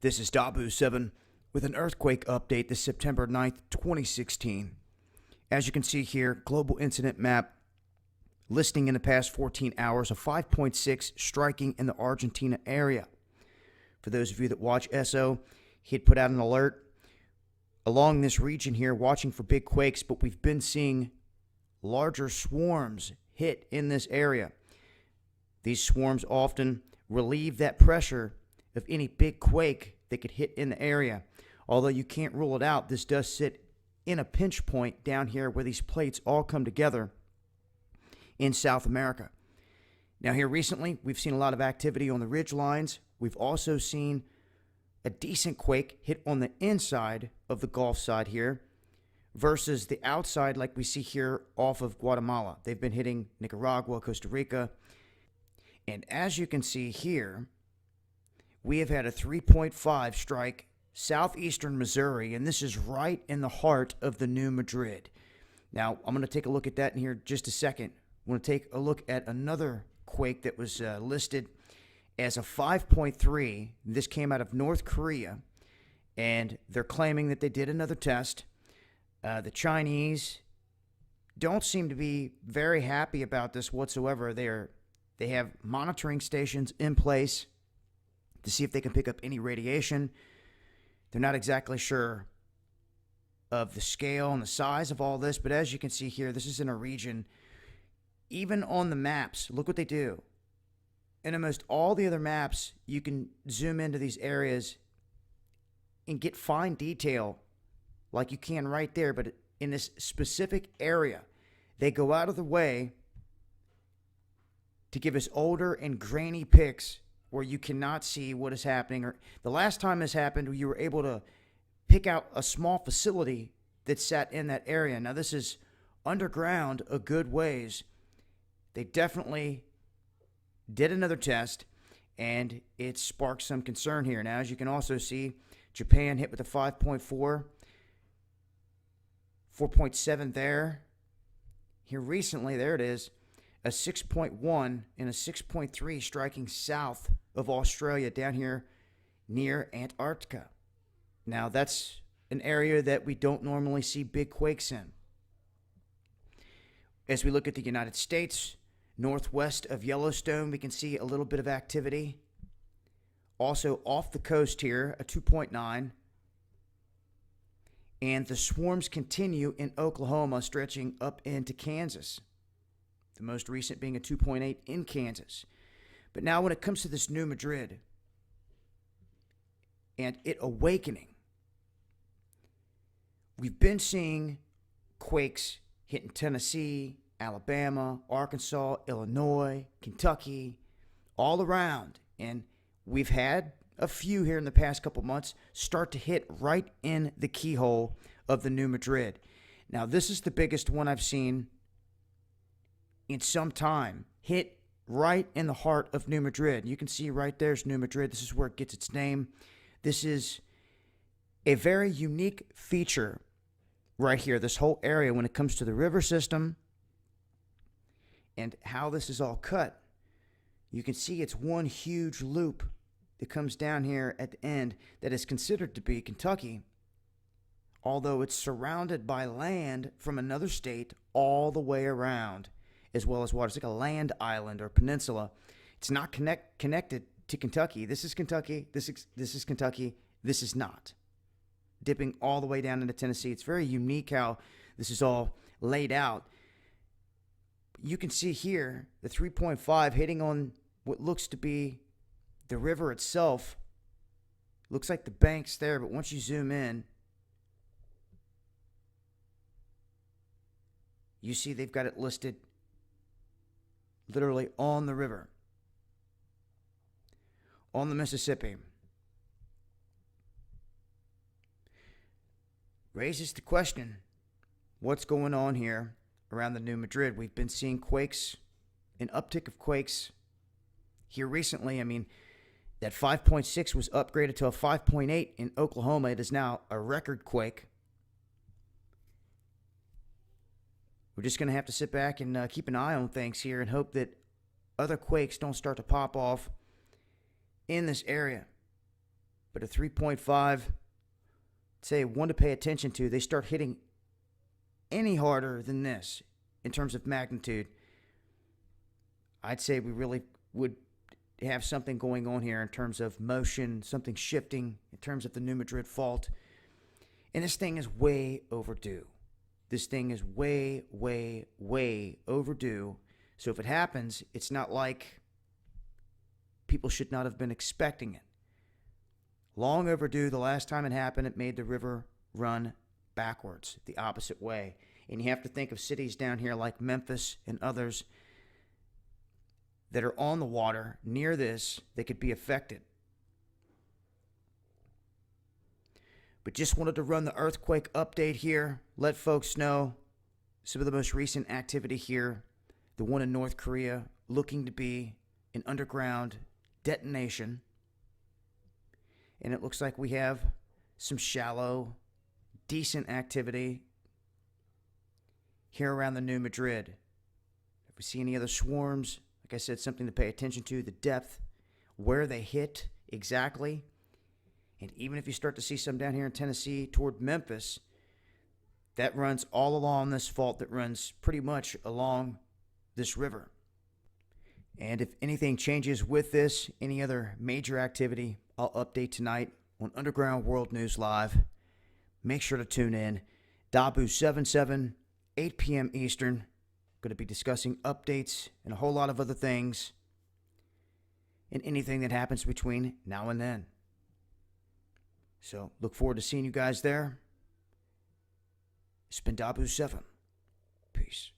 This is Dahboo77 with an earthquake update this September 9th, 2016. As you can see here, global incident map listing in the past 14 hours a 5.6 striking in the Argentina area. For those of you that watch SO, he had put out an alert along this region here watching for big quakes, but we've been seeing larger swarms hit in this area. These swarms often relieve that pressure of any big quake that could hit in the area. Although you can't rule it out, this does sit in a pinch point down here where these plates all come together in South America. Now here recently, we've seen a lot of activity on the ridge lines. We've also seen a decent quake hit on the inside of the Gulf side here versus the outside like we see here off of Guatemala. They've been hitting Nicaragua, Costa Rica. And as you can see here, we have had a 3.5 strike southeastern Missouri, and this is right in the heart of the New Madrid. Now, I'm going to take a look at that in here just a second. I want to take a look at another quake that was listed as a 5.3. This came out of North Korea, and they're claiming that they did another test. The Chinese don't seem to be very happy about this whatsoever. They have monitoring stations in place to see if they can pick up any radiation. They're not exactly sure of the scale and the size of all this, but as you can see here, this is in a region, even on the maps, look what they do. In almost all the other maps, you can zoom into these areas and get fine detail like you can right there, but in this specific area, they go out of the way to give us older and grainy pics where you cannot see what is happening. Or the last time this happened, you were able to pick out a small facility that sat in that area. Now this is underground a good ways. They definitely did another test, and it sparked some concern here. Now, as you can also see, Japan hit with a 5.4, 4.7 there. Here recently, there it is, a 6.1 and a 6.3 striking south of Australia down here near Antarctica. Now, that's an area that we don't normally see big quakes in. As we look at the United States, northwest of Yellowstone, we can see a little bit of activity. Also off the coast here, a 2.9. And the swarms continue in Oklahoma, stretching up into Kansas. The most recent being a 2.8 in Kansas. But now when it comes to this New Madrid and it awakening, we've been seeing quakes hitting Tennessee, Alabama, Arkansas, Illinois, Kentucky, all around. And we've had a few here in the past couple months start to hit right in the keyhole of the New Madrid. Now, this is the biggest one I've seen in some time, hit right in the heart of New Madrid. You can see right there's New Madrid. This is where it gets its name. This is a very unique feature right here, this whole area when it comes to the river system and how this is all cut. You can see it's one huge loop that comes down here at the end that is considered to be Kentucky, although it's surrounded by land from another state all the way around, as well as water. It's like a land island or peninsula. It's not connected to Kentucky. This is Kentucky. This is Kentucky. This is not. Dipping all the way down into Tennessee. It's very unique how this is all laid out. You can see here the 3.5 hitting on what looks to be the river itself. Looks like the bank's there, but once you zoom in, you see they've got it listed literally on the river, on the Mississippi. Raises the question, what's going on here around the New Madrid? We've been seeing quakes, an uptick of quakes here recently. I mean, that 5.6 was upgraded to a 5.8 in Oklahoma. It is now a record quake. We're just going to have to sit back and keep an eye on things here and hope that other quakes don't start to pop off in this area. But a 3.5, say one to pay attention to, they start hitting any harder than this in terms of magnitude, I'd say we really would have something going on here in terms of motion, something shifting in terms of the new Madrid Fault. And this thing is way overdue. This thing is way, way, way overdue. So if it happens, it's not like people should not have been expecting it. Long overdue. The last time it happened, it made the river run backwards, the opposite way. And you have to think of cities down here like Memphis and others that are on the water near this that could be affected. But just wanted to run the earthquake update here, let folks know some of the most recent activity here. The one in North Korea looking to be an underground detonation. And it looks like we have some shallow, decent activity here around the New Madrid. If we see any other swarms, like I said, something to pay attention to, the depth, where they hit exactly. And even if you start to see some down here in Tennessee toward Memphis, that runs all along this fault that runs pretty much along this river. And if anything changes with this, any other major activity, I'll update tonight on Underground World News Live. Make sure to tune in. Dahboo77, 8 p.m. Eastern. Going to be discussing updates and a whole lot of other things and anything that happens between now and then. So look forward to seeing you guys there. It's been Dahboo7. Peace.